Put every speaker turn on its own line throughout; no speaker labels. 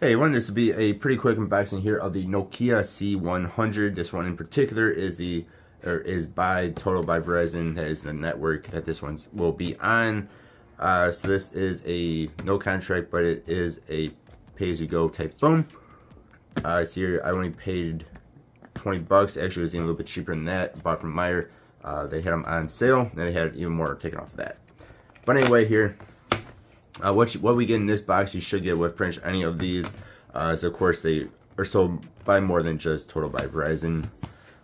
Hey, I wanted this to be a pretty quick unboxing here of the Nokia C100. This one in particular is by Verizon. That is the network that this one will be on. So this is a no contract, but it is a pay-as-you-go type phone. See here, I only paid 20 bucks. Actually, it was even a little bit cheaper than that. Bought from Meyer. They had them on sale, and they had even more taken off of that. But anyway, here. What we get in this box, you should get with pretty much any of these. So of course they are sold by more than just Total by Verizon.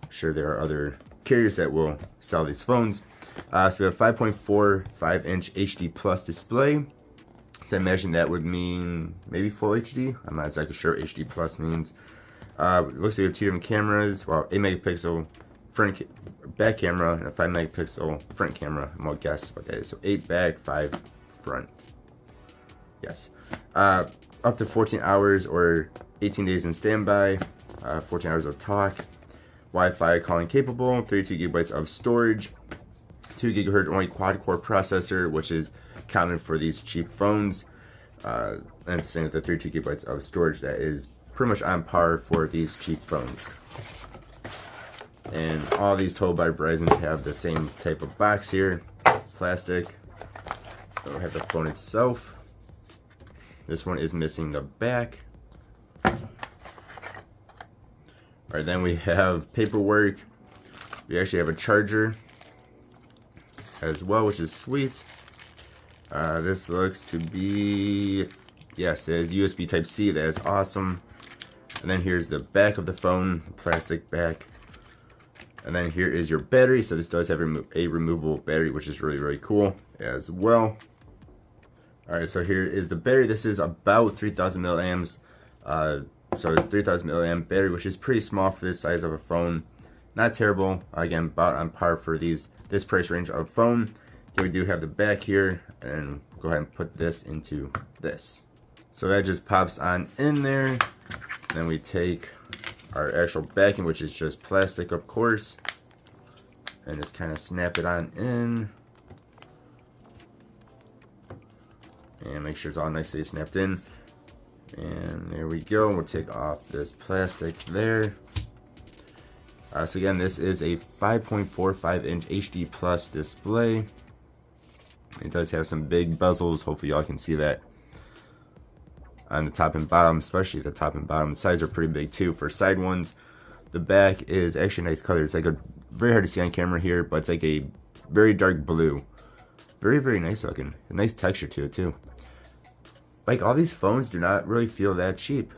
I'm sure there are other carriers that will sell these phones. So we have 5.45 inch HD plus display. So I imagine that would mean maybe full HD. I'm not exactly sure what HD plus means. It looks like we have two different cameras. Well, 8 megapixel back camera and a 5 megapixel front camera. I'm gonna guess what that is. So 8 back, 5 front. Yes. Up to 14 hours or 18 days in standby, 14 hours of talk, Wi-Fi calling capable, 32 gigabytes of storage, 2 gigahertz only quad-core processor, which is common for these cheap phones, and it's the same with the 32 gigabytes of storage. That is pretty much on par for these cheap phones. And all these Total by Verizon have the same type of box here, plastic. So we have the phone itself. This one is missing the back. Alright, then we have paperwork. We actually have a charger as well, which is sweet. This looks to be, yes, it is USB Type-C. That is awesome. And then here's the back of the phone, plastic back. And then here is your battery. So this does have a removable battery, which is really, really cool as well. Alright, so here is the battery. This is about 3,000 milliamps. So 3,000 milliamp battery, which is pretty small for this size of a phone. Not terrible. Again, about on par for this price range of phone. Here we do have the back here, and go ahead and put this into this. So that just pops on in there. Then we take our actual backing, which is just plastic, of course, and just kind of snap it on in. And make sure it's all nicely snapped in. And there we go. We'll take off this plastic there. So again, this is a 5.45 inch HD plus display. It does have some big bezels. Hopefully y'all can see that on the top and bottom, especially the top and bottom. The sides are pretty big too for side ones. The back is actually a nice color. It's like a very hard to see on camera here, but it's like a very dark blue. Very, very nice looking. A nice texture to it too. Like, all these phones do not really feel that cheap.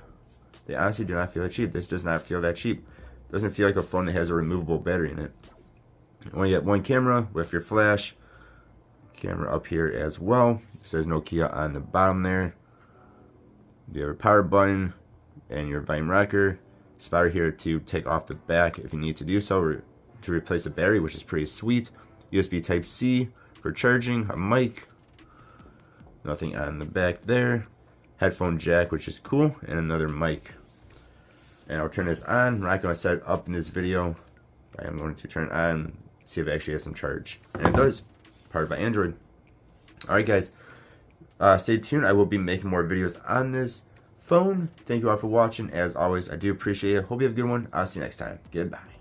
They honestly do not feel that cheap. This does not feel that cheap. Doesn't feel like a phone that has a removable battery in it. You only get one camera with your flash. Camera up here as well. It says Nokia on the bottom there. You have a power button and your volume rocker. Spotter here to take off the back if you need to do so, or to replace the battery, which is pretty sweet. USB Type-C for charging, a mic. Nothing on the back there. Headphone jack, which is cool, and another mic. And I'll turn this on. I'm not going to set it up in this video. I am going to turn it on, see if it actually has some charge. And it does. Powered by Android. Alright guys, stay tuned. I will be making more videos on this phone. Thank you all for watching. As always, I do appreciate it. Hope you have a good one. I'll see you next time. Goodbye.